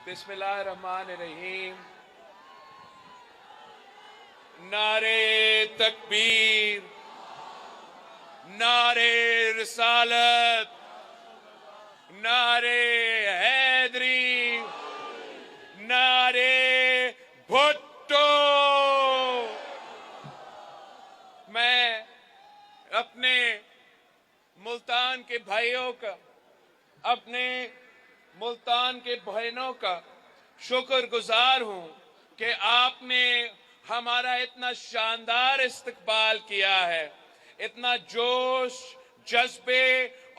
बिस्मिल्लाहिर्रहमानिर्रहीम। नारे तकबीर, नारे रिसालत, नारे हैदरी, नारे भुट्टो। मैं अपने मुल्तान के भाइयों का, अपने मुल्तान के बहनों का शुक्रगुजार हूं कि आपने हमारा इतना शानदार इस्तकबाल किया है, इतना जोश, जज्बे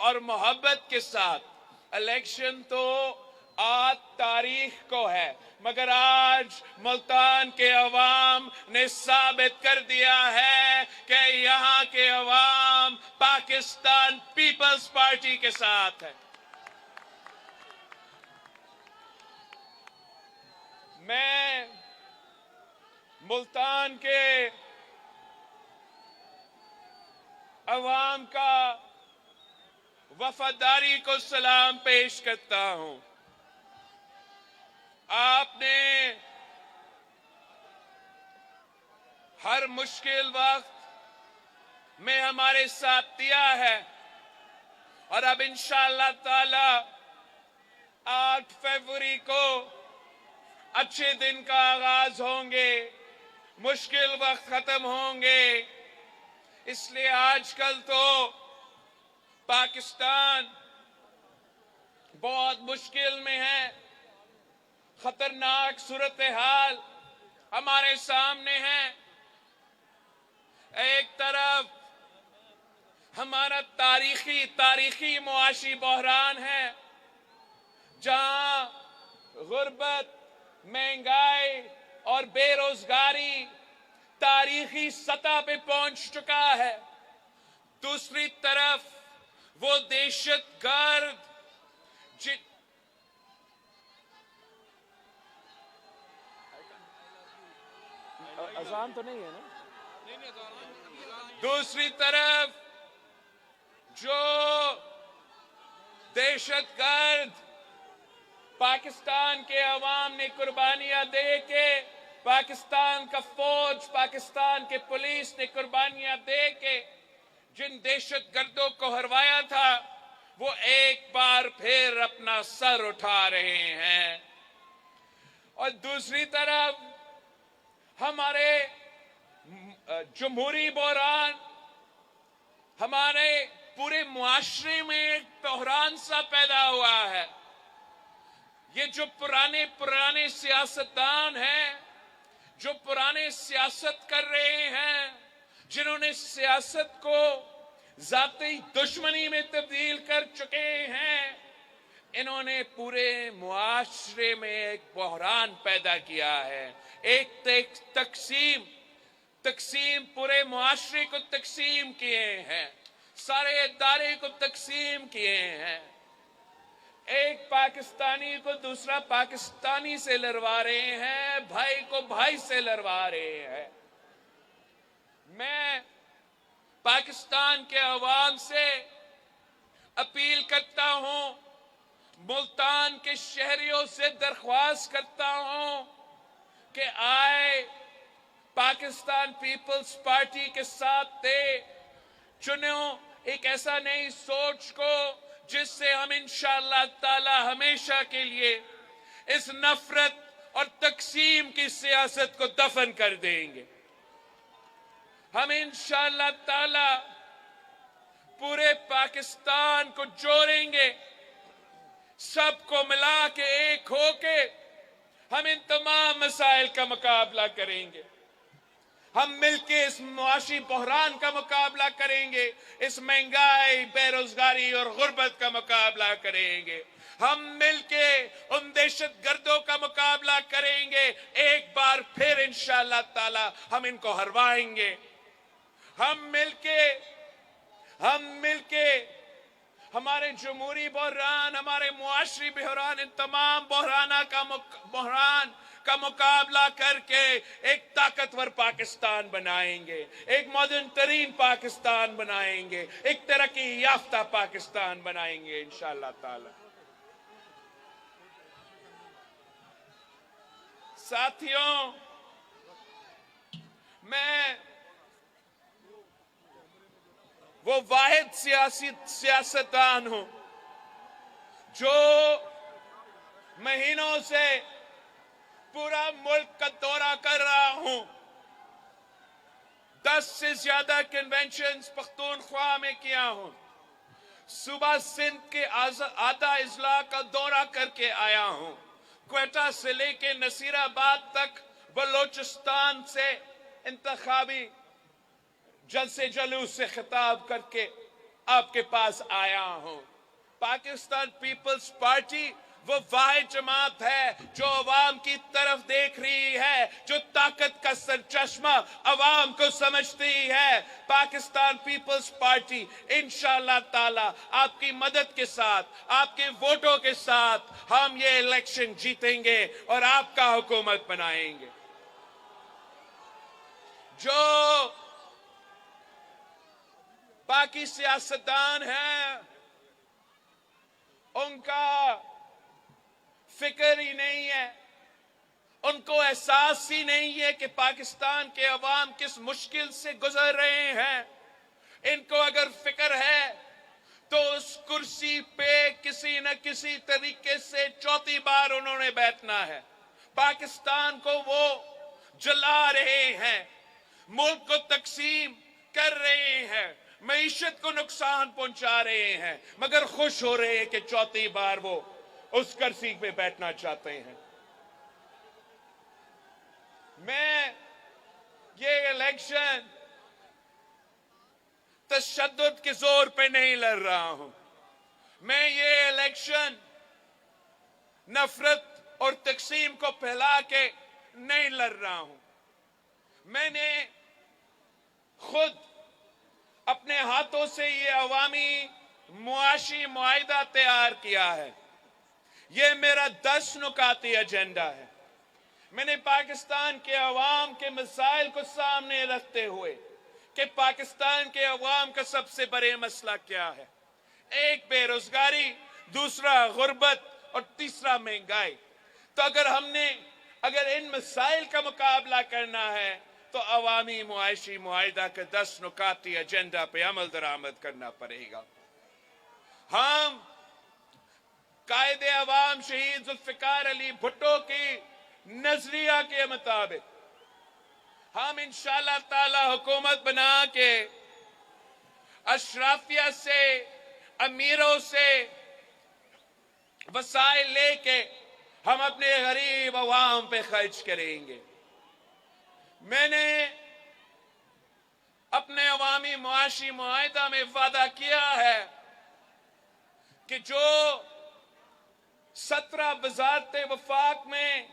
और मोहब्बत के साथ। इलेक्शन तो 8 तारीख को है, मगर आज मुल्तान के अवाम ने साबित कर दिया है कि यहाँ के अवाम पाकिस्तान पीपल्स पार्टी के साथ है। मैं मुल्तान के अवाम का वफादारी को सलाम पेश करता हूं। आपने हर मुश्किल वक्त में हमारे साथ दिया है और अब इंशाअल्लाह ताला 8 फरवरी को अच्छे दिन का आगाज होंगे, मुश्किल वक्त खत्म होंगे। इसलिए आजकल तो पाकिस्तान बहुत मुश्किल में है, खतरनाक सूरत हाल हमारे सामने है। एक तरफ हमारा तारीखी मुआशी बहरान है, जहां गुर्बत, महंगाई और बेरोजगारी तारीखी सतह पे पहुंच चुका है। दूसरी तरफ वो दहशतगर्द अजान तो नहीं है ना? दूसरी तरफ जो दहशतगर्द पाकिस्तान के अवाम ने कुर्बानियां दे के, पाकिस्तान का फौज, पाकिस्तान के पुलिस ने कुर्बानियां दे के जिन दहशतगर्दों को हरवाया था, वो एक बार फिर अपना सर उठा रहे हैं। और दूसरी तरफ हमारे जमहूरी बहरान, हमारे पूरे मुआशरे में एक बहरान सा पैदा हुआ है। ये जो पुराने सियासतदान हैं, जो पुराने सियासत कर रहे हैं, जिन्होंने सियासत को जाती दुश्मनी में तब्दील कर चुके हैं, इन्होंने पूरे मुआशरे में एक बहरान पैदा किया है। एक तकसीम पूरे मुआशरे को तकसीम किए हैं, सारे इदारे को तकसीम किए हैं। एक पाकिस्तानी को दूसरा पाकिस्तानी से लड़वा रहे हैं, भाई को भाई से लड़वा रहे हैं। मैं पाकिस्तान के अवाम से अपील करता हूं, मुल्तान के शहरियों से दरख्वास्त करता हूं कि आए पाकिस्तान पीपल्स पार्टी के साथ दे, चुनो एक ऐसा नई सोच को जिससे हम इंशाअल्लाह ताला हमेशा के लिए इस नफरत और तकसीम की सियासत को दफन कर देंगे। हम इंशाअल्लाह ताला पूरे पाकिस्तान को जोड़ेंगे, सबको मिला के एक होके हम इन तमाम मसाइल का मुकाबला करेंगे। हम मिलके इस मुआशी बहरान का मुकाबला करेंगे, इस महंगाई, बेरोजगारी और गुर्बत का मुकाबला करेंगे। हम मिलके उन दहशतगर्दों का मुकाबला करेंगे। एक बार फिर इंशाअल्लाह ताला हम इनको हरवाएंगे। हम मिलके हमारे जमहूरी बहरान, हमारे मुआशरी बहरान, इन तमाम बहरान का मुकाबला करके एक ताकतवर पाकिस्तान बनाएंगे, एक मॉडर्न तरीन पाकिस्तान बनाएंगे, एक तरक्की याफ्ता पाकिस्तान बनाएंगे इंशाअल्लाह ताला। साथियों, मैं वो वाहिद सियासतदान हूं जो महीनों से पूरा मुल्क का दौरा कर रहा हूं। 10 से ज्यादा कन्वेंशंस पख्तूनख्वा में किया हूं। सुबह सिंध के आधा इजला का दौरा करके आया हूं। क्वेटा से लेके नसीराबाद तक बलोचिस्तान से इंतखाबी जलसे जुलूस से खिताब करके आपके पास आया हूं। पाकिस्तान पीपल्स पार्टी वो वाहिद जमात है जो अवाम की तरफ देख रही है, जो ताकत का सरचश्मा अवाम को समझती है। पाकिस्तान पीपल्स पार्टी इंशाअल्लाह ताला आपकी मदद के साथ, आपके वोटों के साथ हम ये इलेक्शन जीतेंगे और आपका हुकूमत बनाएंगे। जो बाकी सियासतदान हैं उनका फिक्र ही नहीं है, उनको एहसास ही नहीं है कि पाकिस्तान के अवाम किस मुश्किल से गुजर रहे हैं। इनको अगर फिक्र है तो उस कुर्सी पे किसी न किसी तरीके से चौथी बार उन्होंने बैठना है। पाकिस्तान को वो जला रहे हैं, मुल्क को तकसीम कर रहे हैं, मईशत को नुकसान पहुंचा रहे हैं, मगर खुश हो रहे हैं कि चौथी बार वो उस कुर्सी पे बैठना चाहते हैं। मैं ये इलेक्शन तशद्दुद के जोर पे नहीं लड़ रहा हूं। मैं ये इलेक्शन नफरत और तकसीम को फैला के नहीं लड़ रहा हूं। मैंने खुद अपने हाथों से ये अवामी मुआशी मुआहिदा तैयार किया है। ये मेरा 10 नुकाती एजेंडा है। मैंने पाकिस्तान के अवाम के मसाइल को सामने रखते हुए कि पाकिस्तान के अवाम का सबसे बड़े मसला क्या है, एक बेरोजगारी, दूसरा गुर्बत और तीसरा महंगाई। तो अगर इन मसाइल का मुकाबला करना है तो अवामी मुआशी मुआहिदा के 10 नुकाती एजेंडा पे अमल दरामद करना पड़ेगा। हम कायदे अवाम शहीद जुल्फिकार अली भुट्टो की नजरिया के मुताबिक हम इंशाअल्लाह ताला हुकूमत बना के अशराफिया से, अमीरों से वसाइल लेके हम अपने गरीब अवाम पे खर्च करेंगे। मैंने अपने अवामी मुआशी मुआहिदा में वादा किया है कि जो 17 वज़ारतें वफाक में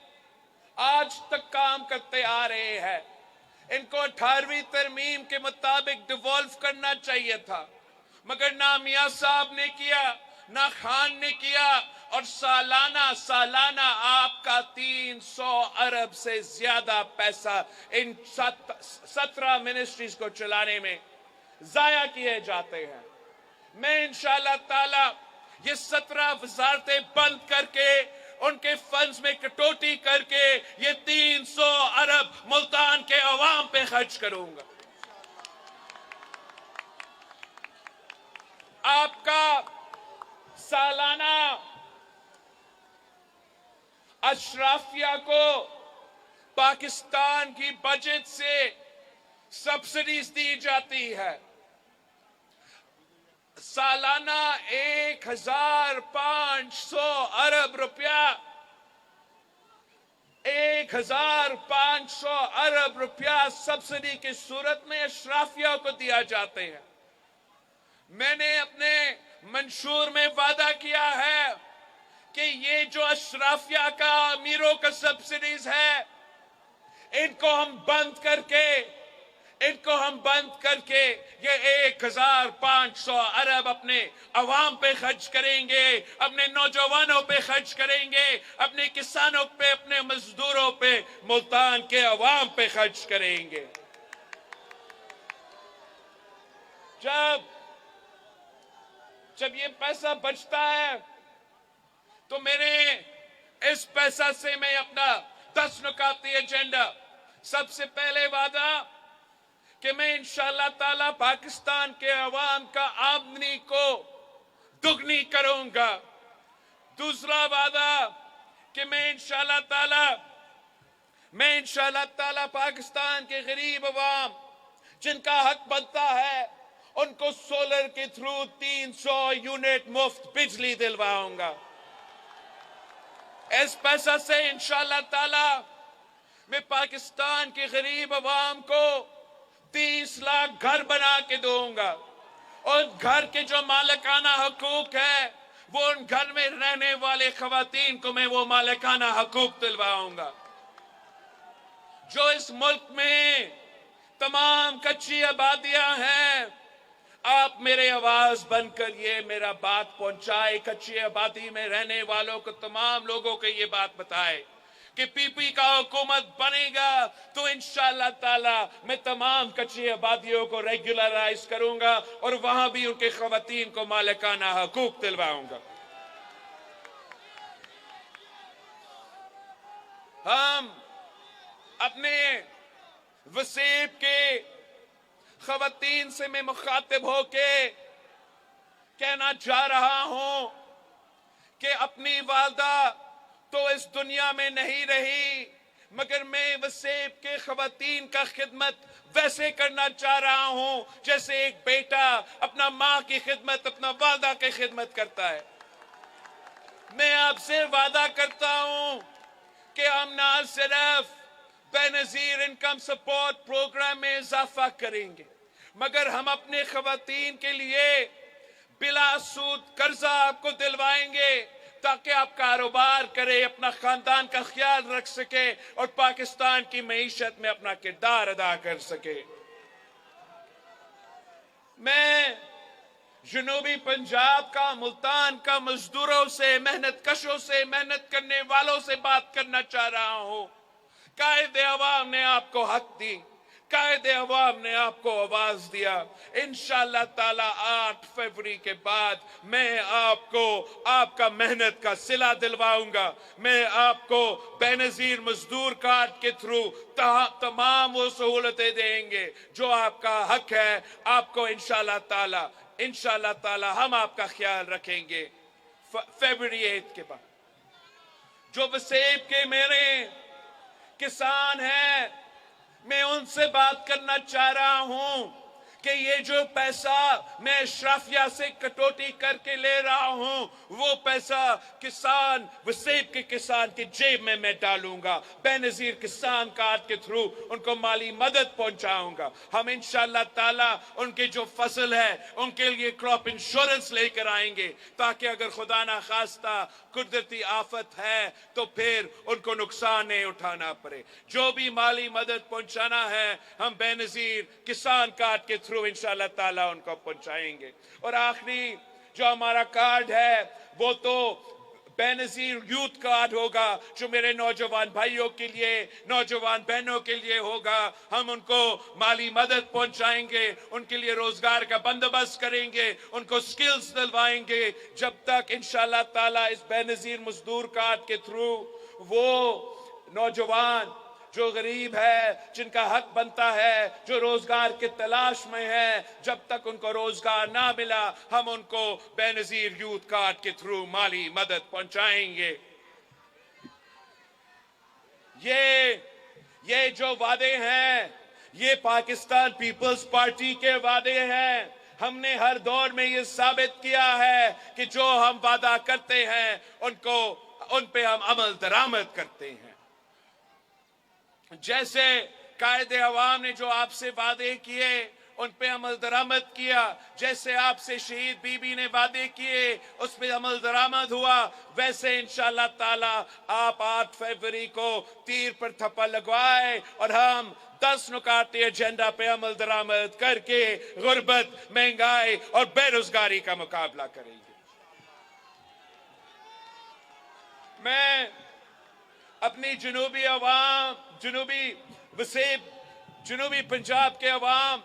आज तक काम करते आ रहे हैं, इनको 18वीं तरमीम के मुताबिक डिवॉल्व करना चाहिए था, मगर ना मियां साहब ने किया, ना खान ने किया, और सालाना आपका 300 अरब से ज्यादा पैसा इन 17 मिनिस्ट्रीज को चलाने में जाया किए जाते हैं। मैं इंशाअल्लाह ताला ये 17 वज़ारतें बंद करके उनके फंड्स में कटौती करके ये 300 अरब मुल्तान के अवाम पे खर्च करूंगा। आपका सालाना अशराफिया को पाकिस्तान की बजट से सब्सिडीज दी जाती है। सालाना 1500 अरब रुपया 1500 अरब रुपया सब्सिडी की सूरत में अशराफिया को दिया जाते हैं। मैंने अपने मंशूर में वादा किया है कि ये जो अशराफिया का, अमीरों का सब्सिडीज है, इनको हम बंद करके ये 1500 अरब अपने अवाम पे खर्च करेंगे, अपने नौजवानों पे खर्च करेंगे, अपने किसानों पे, अपने मजदूरों पे, मुल्तान के अवाम पे खर्च करेंगे। जब ये पैसा बचता है तो मेरे इस पैसा से मैं अपना 10 नुकाती एजेंडा। सबसे पहले वादा कि मैं इंशाअल्लाह ताला पाकिस्तान के अवाम का आमदनी को दुगनी करूंगा। दूसरा वादा कि मैं इंशाअल्लाह ताला पाकिस्तान के गरीब अवाम जिनका हक बनता है उनको सोलर के थ्रू 300 यूनिट मुफ्त बिजली दिलवाऊंगा। इस पैसा से इंशाअल्लाह ताला मैं पाकिस्तान के गरीब अवाम को 30 लाख घर बना के दूंगा और घर के जो मालिकाना हकूक है वो उन घर में रहने वाले खवातीन को मैं वो मालिकाना हकूक दिलवाऊंगा। जो इस मुल्क में तमाम कच्ची आबादियां हैं, आप मेरे आवाज बनकर ये मेरा बात पहुंचाए, कच्ची आबादी में रहने वालों को, तमाम लोगों को ये बात बताए कि पीपी का हुकूमत बनेगा तो इंशाअल्लाह ताला मैं तमाम कच्ची आबादियों को रेगुलराइज करूंगा और वहां भी उनके खवातीन को मालिकाना हकूक दिलवाऊंगा। हम अपने वसीब के खवातीन से मैं मुखातिब होके कहना चाह रहा हूं कि अपनी वालदा तो इस दुनिया में नहीं रही, मगर मैं वसीब के खवातीन का खिदमत वैसे करना चाह रहा हूं जैसे एक बेटा अपना मां की खिदमत, अपना वालदा की खिदमत करता है। मैं आपसे वादा करता हूं कि हम ना सिर्फ बेनजीर इनकम सपोर्ट प्रोग्राम में इजाफा करेंगे, मगर हम अपने खवातीन के लिए बिला सूद कर्जा आपको दिलवाएंगे ताकि आप कारोबार करें, अपना खानदान का ख्याल रख सके और पाकिस्तान की मईशत में अपना किरदार अदा कर सके। मैं जनूबी पंजाब का, मुल्तान का मजदूरों से, मेहनत कशों से, मेहनत करने वालों से बात करना चाह रहा हूं। कायदे अवाम ने आपको हक दी, कायदे अवाम ने आपको आवाज दिया। इंशाअल्लाह ताला 8 फरवरी के बाद मैं आपको आपका मेहनत का सिला दिलवाऊंगा। मैं आपको बेनजीर मजदूर कार्ड के थ्रू तमाम वो सहूलतें देंगे जो आपका हक है। आपको इंशाअल्लाह ताला हम आपका ख्याल रखेंगे। फरवरी 8 के बाद जो वसीब के मेरे किसान हैं, मैं उनसे बात करना चाह रहा हूं कि ये जो पैसा मैं अशराफिया से कटौती करके ले रहा हूं वो पैसा किसान, वसीब के किसान की जेब में मैं डालूंगा। बेनजीर किसान कार्ड के थ्रू उनको माली मदद पहुंचाऊंगा। हम इंशाअल्लाह ताला उनके जो फसल है उनके लिए क्रॉप इंश्योरेंस लेकर आएंगे ताकि अगर खुदा ना खास्ता कुदरती आफत है तो फिर उनको नुकसान नहीं उठाना पड़े। जो भी माली मदद पहुंचाना है हम बेनजीर किसान कार्ड के थ्रू इंशाअल्लाह ताला उनको पहुंचाएंगे। और आखिरी जो हमारा कार्ड है वो तो बेनजीर यूथ कार्ड होगा जो मेरे नौजवान भाइयों के लिए, नौजवान बहनों के लिए होगा। हम उनको माली मदद पहुंचाएंगे, उनके लिए रोजगार का बंदोबस्त करेंगे, उनको स्किल्स दिलवाएंगे। जब तक इंशाअल्लाह ताला इस बेनजीर मजदूर कार्ड के थ्रू वो नौजवान जो गरीब है, जिनका हक बनता है, जो रोजगार की तलाश में है, जब तक उनको रोजगार ना मिला हम उनको बेनजीर यूथ कार्ड के थ्रू माली मदद पहुंचाएंगे। ये जो वादे हैं ये पाकिस्तान पीपल्स पार्टी के वादे हैं। हमने हर दौर में ये साबित किया है कि जो हम वादा करते हैं उन पे हम अमल दरामद करते हैं। जैसे कायदे अवाम ने जो आपसे वादे किए उन पे अमल दरामद किया, जैसे आपसे शहीद बीबी ने वादे किए उस पे अमल दरामद हुआ, वैसे इंशाअल्लाह ताला आप 8 फरवरी को तीर पर थप्पा लगवाए और हम 10 नुकाती एजेंडा पे अमल दरामद करके गुर्बत, महंगाई और बेरोजगारी का मुकाबला करेंगे। मैं अपनी जनूबी पंजाब के अवाम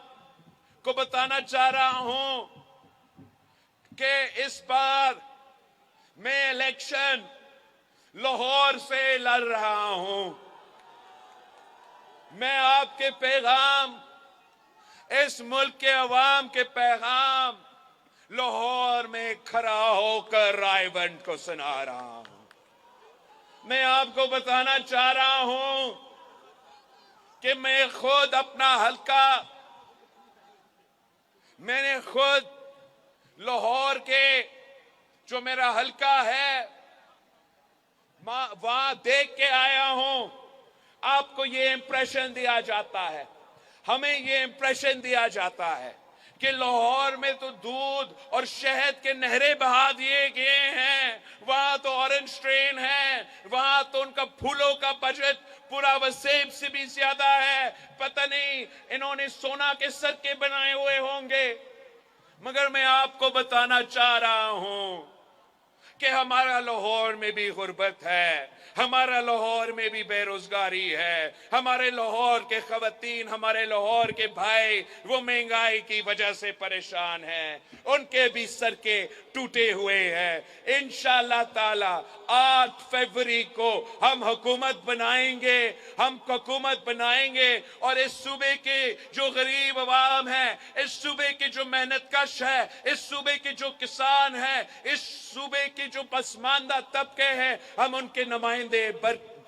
को बताना चाह रहा हूं कि इस बार मैं इलेक्शन लाहौर से लड़ रहा हूं। मैं आपके पैगाम, इस मुल्क के अवाम के पैगाम लाहौर में खड़ा होकर रायबंद को सुना रहा हूं। मैं आपको बताना चाह रहा हूं कि मैं खुद अपना हल्का, मैंने खुद लाहौर के जो मेरा हल्का है वहां देख के आया हूं। आपको ये इंप्रेशन दिया जाता है, हमें ये इंप्रेशन दिया जाता है कि लाहौर में तो दूध और शहद के नहरें बहा दिए गए हैं, वहां तो ऑरेंज ट्रेन है, वहां तो उनका फूलों का बजट पूरा वसेब से भी ज्यादा है। पता नहीं इन्होंने सोना के सिक्के बनाए हुए होंगे। मगर मैं आपको बताना चाह रहा हूं कि हमारा लाहौर में भी गुर्बत है, हमारा लाहौर में भी बेरोजगारी है, हमारे लाहौर के खवातीन, हमारे लाहौर के भाई वो महंगाई की वजह से परेशान हैं, उनके भी सर के टूटे हुए हैं। इंशाअल्लाह ताला 8 फरवरी को हम हुकूमत बनाएंगे, हम हुकूमत बनाएंगे और इस सूबे के जो गरीब अवाम है, इस सूबे के जो मेहनत कश है, इस सूबे के जो किसान है, इस सूबे के जो पसमानदा तबके हैं, हम उनके नुमाइंदे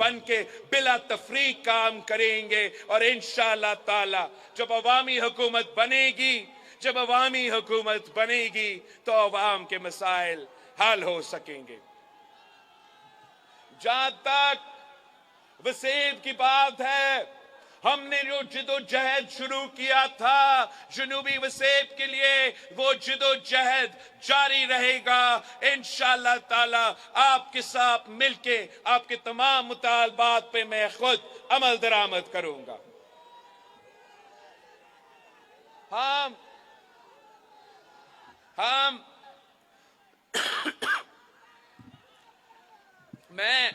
बन के बिला तफरीक काम करेंगे। और इंशाअल्लाह ताला जब अवामी हुकूमत बनेगी, जब अवामी हुकूमत बनेगी तो अवाम के मसाइल हल हो सकेंगे। जहां तक वसेब की बात है, हमने जो जिदोजहद शुरू किया था जनूबी वसेब के लिए, वो जिदोजहद जारी रहेगा। इंशाअल्लाह ताला आपके साथ मिलके आपके तमाम मुतालबात पे मैं खुद अमल दरामद करूंगा। हम मैं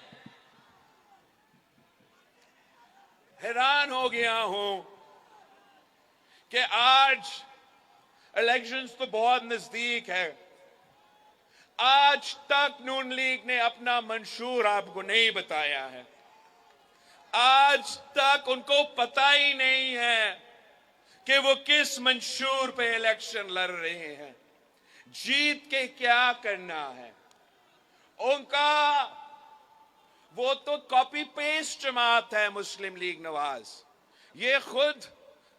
हैरान हो गया हूं कि आज इलेक्शंस तो बहुत नजदीक है, आज तक नून लीग ने अपना मंशूर आपको नहीं बताया है। आज तक उनको पता ही नहीं है कि वो किस मंशूर पे इलेक्शन लड़ रहे हैं, जीत के क्या करना है। उनका वो तो कॉपी पेस्ट जमात है मुस्लिम लीग नवाज, ये खुद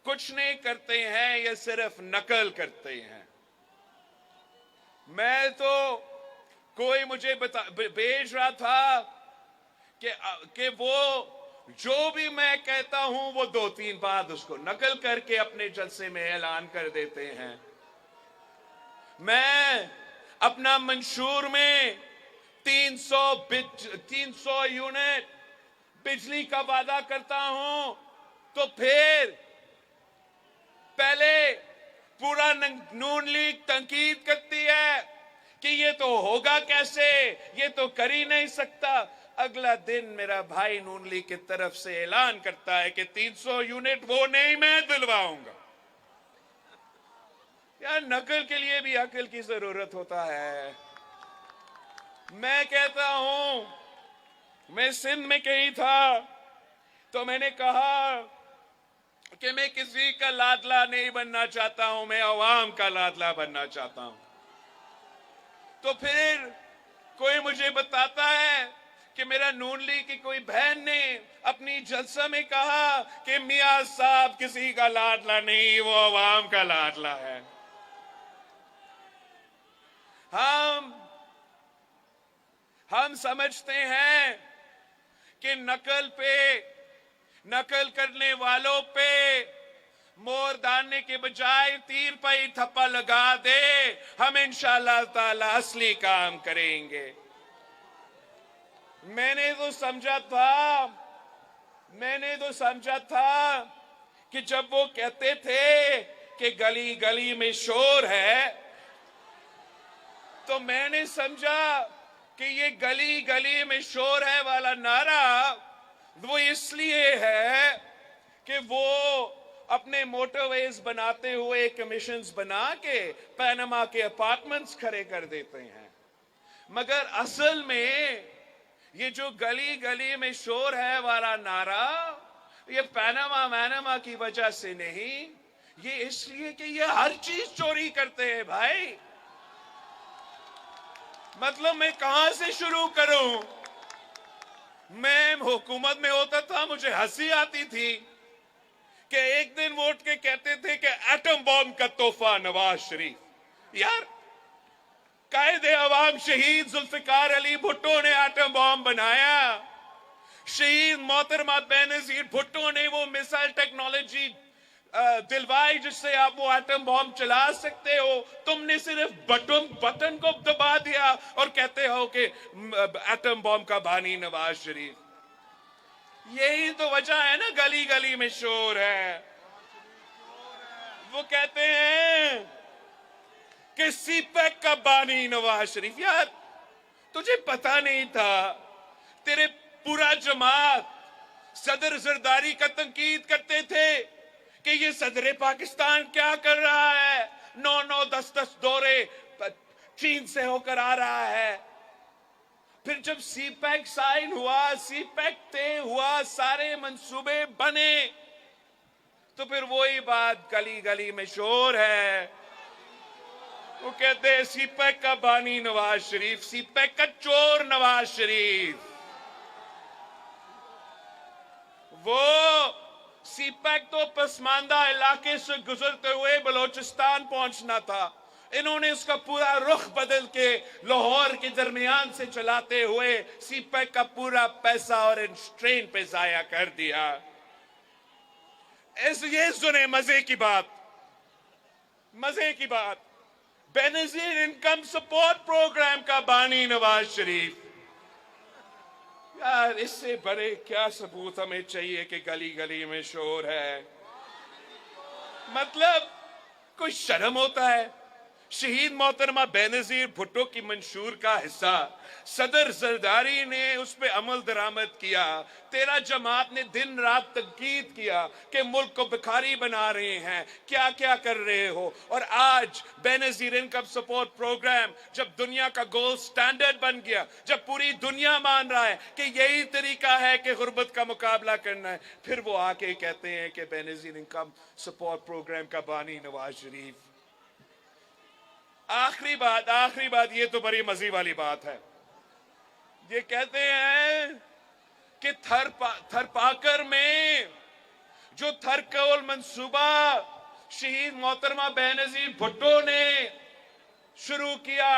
कुछ नहीं करते हैं, ये सिर्फ नकल करते हैं। मैं तो कोई मुझे भेज रहा था कि वो जो भी मैं कहता हूं वो 2-3 बार उसको नकल करके अपने जलसे में ऐलान कर देते हैं। मैं अपना मंशूर में 300 यूनिट बिजली का वादा करता हूं, तो फिर पहले पूरा नून लीग तंकीद करती है कि ये तो होगा कैसे, ये तो कर ही नहीं सकता। अगला दिन मेरा भाई नून लीग की तरफ से ऐलान करता है कि 300 यूनिट वो नहीं, मैं दिलवाऊंगा। यार नकल के लिए भी अकल की जरूरत होता है। मैं कहता हूं, मैं सिंध में कहीं था तो मैंने कहा कि मैं किसी का लाडला नहीं बनना चाहता हूं, मैं अवाम का लाडला बनना चाहता हूं। तो फिर कोई मुझे बताता है कि मेरा नून लीग की कोई बहन ने अपनी जलसा में कहा कि मियां साहब किसी का लाडला नहीं, वो अवाम का लाडला है। हम समझते हैं कि नकल करने वालों पे मोर दाने के बजाय तीर पर ही थप्पा लगा दे, हम इंशाअल्लाह ताला असली काम करेंगे। मैंने तो समझा था कि जब वो कहते थे कि गली गली में शोर है, तो मैंने समझा कि ये गली गली में शोर है वाला नारा वो इसलिए है कि वो अपने मोटरवेज बनाते हुए कमीशंस बना के पैनामा के अपार्टमेंट्स खड़े कर देते हैं। मगर असल में ये जो गली गली में शोर है वाला नारा, ये पैनामा मैनामा की वजह से नहीं, ये इसलिए कि ये हर चीज चोरी करते हैं भाई। मतलब मैं कहां से शुरू करूं? मैं हुकूमत में होता था, मुझे हंसी आती थी कि एक दिन वो उठ के कहते थे कि एटम बॉम्ब का तोहफा नवाज शरीफ। यार, कायदे अवाम शहीद जुल्फिकार अली भुट्टो ने एटम बॉम्ब बनाया। शहीद मोहतरमा बेनजीर भुट्टो ने वो मिसाइल टेक्नोलॉजी दिलवाई जिससे आप वो एटम बॉम्ब चला सकते हो। तुमने सिर्फ बटन को दबा दिया और कहते हो कि एटम बॉम्ब का बानी नवाज शरीफ। यही तो वजह है ना, गली गली में शोर है। वो कहते हैं कि सीपैक का बानी नवाज शरीफ। यार, तुझे पता नहीं था? तेरे पूरा जमात सदर जरदारी का तंकीद करते थे कि ये सदर पाकिस्तान क्या कर रहा है, 9-9 10-10 दौरे चीन से होकर आ रहा है। फिर जब सीपैक साइन हुआ, सीपैक तय हुआ, सारे मंसूबे बने, तो फिर वही बात गली गली में शोर है। वो कहते हैं सीपैक का बानी नवाज शरीफ, सीपैक का चोर नवाज शरीफ। वो सीपैक तो पसमानदा इलाके से गुजरते हुए बलोचिस्तान पहुंचना था। इन्होंने उसका पूरा रुख बदल के लाहौर के दरमियान से चलाते हुए सीपैक का पूरा पैसा और ट्रेन पे जाया कर दिया। ये सुने मजे की बात, मजे की बात, बेनजीर इनकम सपोर्ट प्रोग्राम का बानी नवाज शरीफ। यार, इससे बड़े क्या सबूत हमें चाहिए कि गली गली में शोर है? मतलब कोई शर्म होता है? शहीद मोहतरमा बेनजीर भुट्टो की मंशूर का हिस्सा सदर जरदारी ने उस पर अमल दरामद किया। तेरा जमात ने दिन रात तंकीद किया कि मुल्क को भिखारी बना रहे हैं, क्या क्या कर रहे हो। और आज बेनजीर इनकम सपोर्ट प्रोग्राम जब दुनिया का गोल्ड स्टैंडर्ड बन गया, जब पूरी दुनिया मान रहा है कि यही तरीका है कि गुर्बत का मुकाबला करना है, फिर वो आके कहते हैं कि बेनजीर इनकम सपोर्ट प्रोग्राम का बानी नवाज शरीफ। आखिरी बात, ये तो बड़ी मजे वाली बात है। ये कहते हैं कि थरपाकर में जो थरकोल मंसूबा शहीद मोहतरमा बेनजीर भुट्टो ने शुरू किया,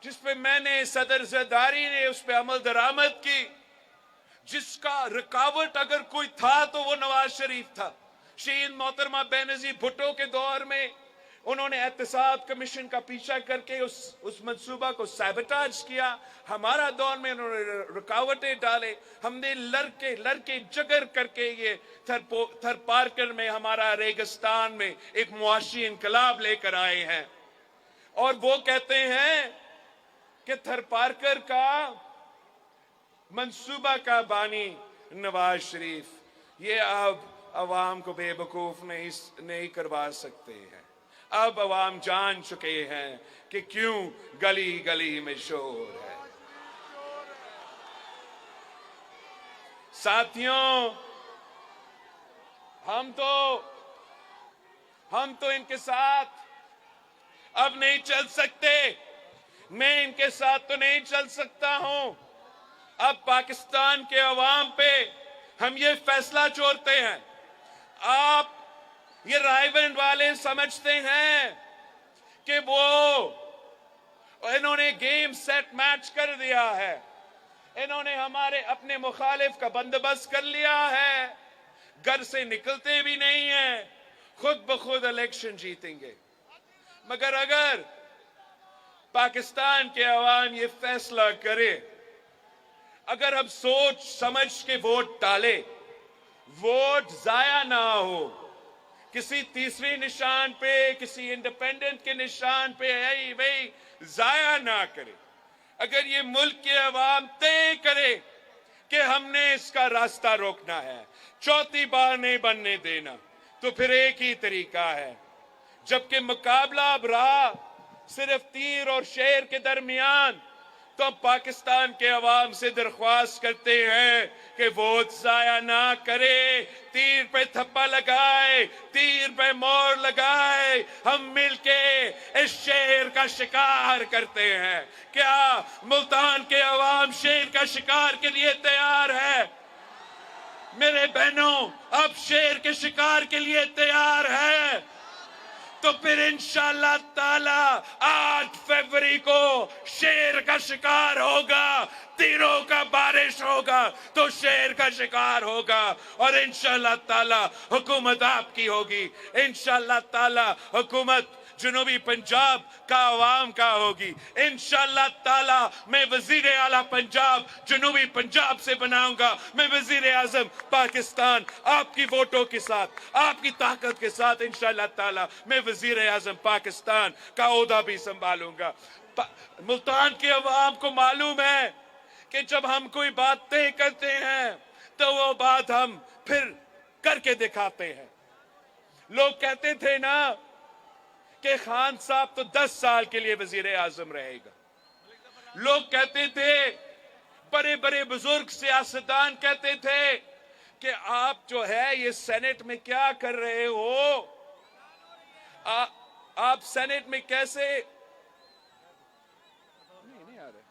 जिसपे मैंने सदर जरदारी ने उस पर अमल दरामद की, जिसका रुकावट अगर कोई था तो वो नवाज शरीफ था। शहीद मोहतरमा बेनजीर भुट्टो के दौर में उन्होंने एहतसाब कमीशन का पीछा करके उस मंसूबा को सैबोटाज किया। हमारा दौर में उन्होंने रुकावटें डाले। हमने लड़के जगर करके ये थरपारकर में, हमारा रेगिस्तान में एक मुआशी इनकलाब लेकर आए हैं। और वो कहते हैं कि थरपारकर का मंसूबा का बानी नवाज शरीफ। ये अब अवाम को बेवकूफ नहीं करवा सकते हैं। अब अवाम जान चुके हैं कि क्यों गली गली में शोर है। साथियों, हम तो इनके साथ अब नहीं चल सकते। मैं इनके साथ तो नहीं चल सकता हूं। अब पाकिस्तान के अवाम पे हम ये फैसला छोड़ते हैं। आप ये रायबंद वाले समझते हैं कि इन्होंने गेम सेट मैच कर दिया है, इन्होंने हमारे अपने मुखालिफ का बंदोबस्त कर लिया है, घर से निकलते भी नहीं है, खुद ब खुद इलेक्शन जीतेंगे। मगर अगर पाकिस्तान के अवाम ये फैसला करे, अगर हम सोच समझ के वोट डाले, वोट जाया ना हो, किसी तीसरी निशान पे, किसी इंडिपेंडेंट के निशान पे भाई जाया ना करे, अगर ये मुल्क के अवाम तय करे कि हमने इसका रास्ता रोकना है, चौथी बार नहीं बनने देना, तो फिर एक ही तरीका है। जबकि मुकाबला अब रहा सिर्फ तीर और शेर के दरमियान, तो हम पाकिस्तान के अवाम से दरख्वास्त करते हैं कि वोट जाया ना करे, तीर पे थप्पा लगाए, तीर पे मोहर लगाए, हम मिलके इस शेर का शिकार करते हैं। क्या मुल्तान के अवाम शेर का शिकार के लिए तैयार है? मेरे बहनों, अब शेर के शिकार के लिए तैयार है? तो फिर इंशाअल्लाह ताला 8 फरवरी को शेर का शिकार होगा, तीरों का बारिश होगा तो शेर का शिकार होगा, और इंशाअल्लाह ताला हुकूमत आपकी होगी। इंशाअल्लाह ताला हुकूमत जनूबी पंजाब का अवाम का होगी। इंशाअल्लाह ताला मैं वजीर आला पंजाब जनूबी पंजाब से बनाऊंगा। मैं वजीर आजम पाकिस्तान आपकी वोटों के साथ, आपकी ताकत के साथ इंशाअल्लाह ताला मैं वजीर आजम पाकिस्तान का ओहदा भी संभालूंगा। मुल्तान के अवाम को मालूम है कि जब हम कोई बात तय करते हैं तो वो बात हम फिर करके दिखाते हैं। लोग कहते थे ना कि खान साहब तो 10 साल के लिए वजीर आजम रहेगा। लोग कहते थे, बड़े बड़े बुजुर्ग सियासतदान कहते थे कि आप जो है ये सेनेट में क्या कर रहे हो, आप सेनेट में कैसे नहीं आ रहे।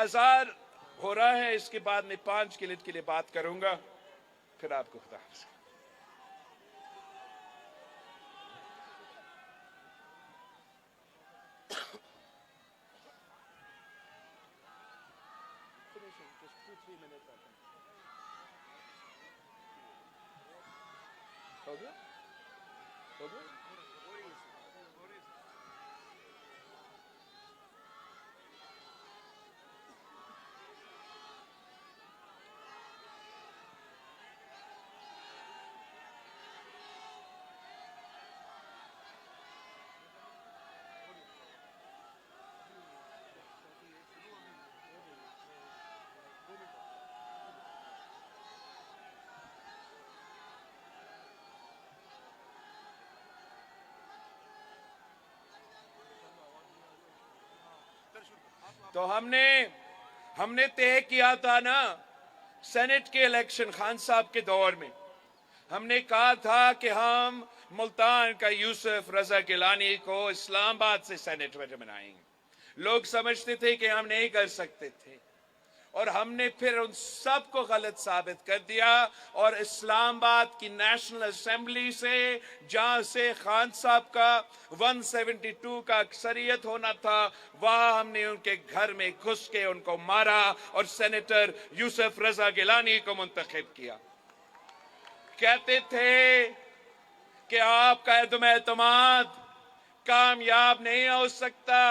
अज़ार हो रहा है, इसके बाद मैं 5 मिनट के लिए बात करूंगा, फिर आपको खुदा हाफ़िज़। हो गया? हो गया? तो हमने तय किया था ना, सेनेट के इलेक्शन खान साहब के दौर में हमने कहा था कि हम मुल्तान का यूसुफ रजा गिलानी को इस्लामाबाद से सेनेट में बनाएंगे। लोग समझते थे कि हम नहीं कर सकते थे, और हमने फिर उन सबको गलत साबित कर दिया, और इस्लामाबाद की नेशनल असेंबली से, जहां से खान साहब का 172 का अक्सरियत होना था, वहां हमने उनके घर में घुस के उनको मारा और सेनेटर यूसुफ रजा गिलानी को मुंतखब किया। कहते थे कि आपका एतमाद कामयाब नहीं हो सकता।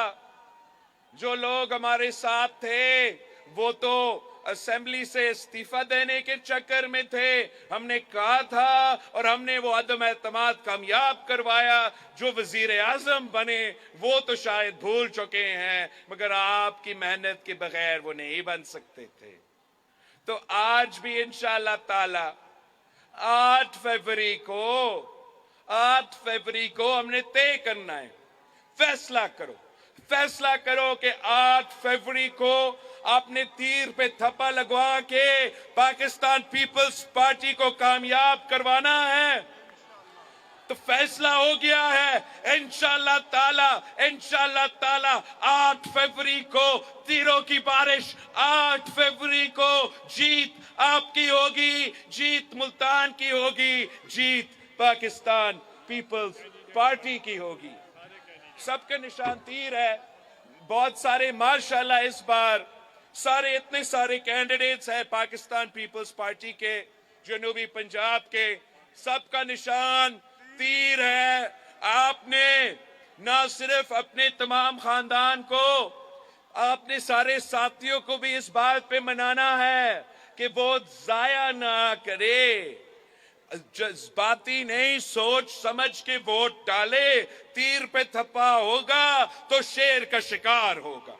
जो लोग हमारे साथ थे वो तो असेंबली से इस्तीफा देने के चक्कर में थे। हमने कहा था और हमने वो अदम एतमाद कामयाब करवाया। जो वजीर आजम बने वो तो शायद भूल चुके हैं, मगर आपकी मेहनत के बगैर वो नहीं बन सकते थे। तो आज भी इंशाअल्लाह ताला 8 फरवरी को हमने तय करना है। फैसला करो कि 8 फरवरी को आपने तीर पे थप्पा लगवा के पाकिस्तान पीपल्स पार्टी को कामयाब करवाना है। तो फैसला हो गया है। इंशाअल्लाह ताला 8 फरवरी को तीरों की बारिश, 8 फरवरी को जीत आपकी होगी, जीत मुल्तान की होगी, जीत पाकिस्तान पीपल्स पार्टी की होगी। सबके निशान तीर है। बहुत सारे माशाल्लाह इस बार इतने सारे कैंडिडेट्स हैं पाकिस्तान पीपल्स पार्टी के, जनूबी पंजाब के, सबका निशान तीर है। आपने ना सिर्फ अपने तमाम खानदान को, आपने सारे साथियों को भी इस बात पे मनाना है कि वोट जाया ना करे। जज्बाती नहीं, सोच समझ के वोट डाले। तीर पे थप्पा होगा तो शेर का शिकार होगा।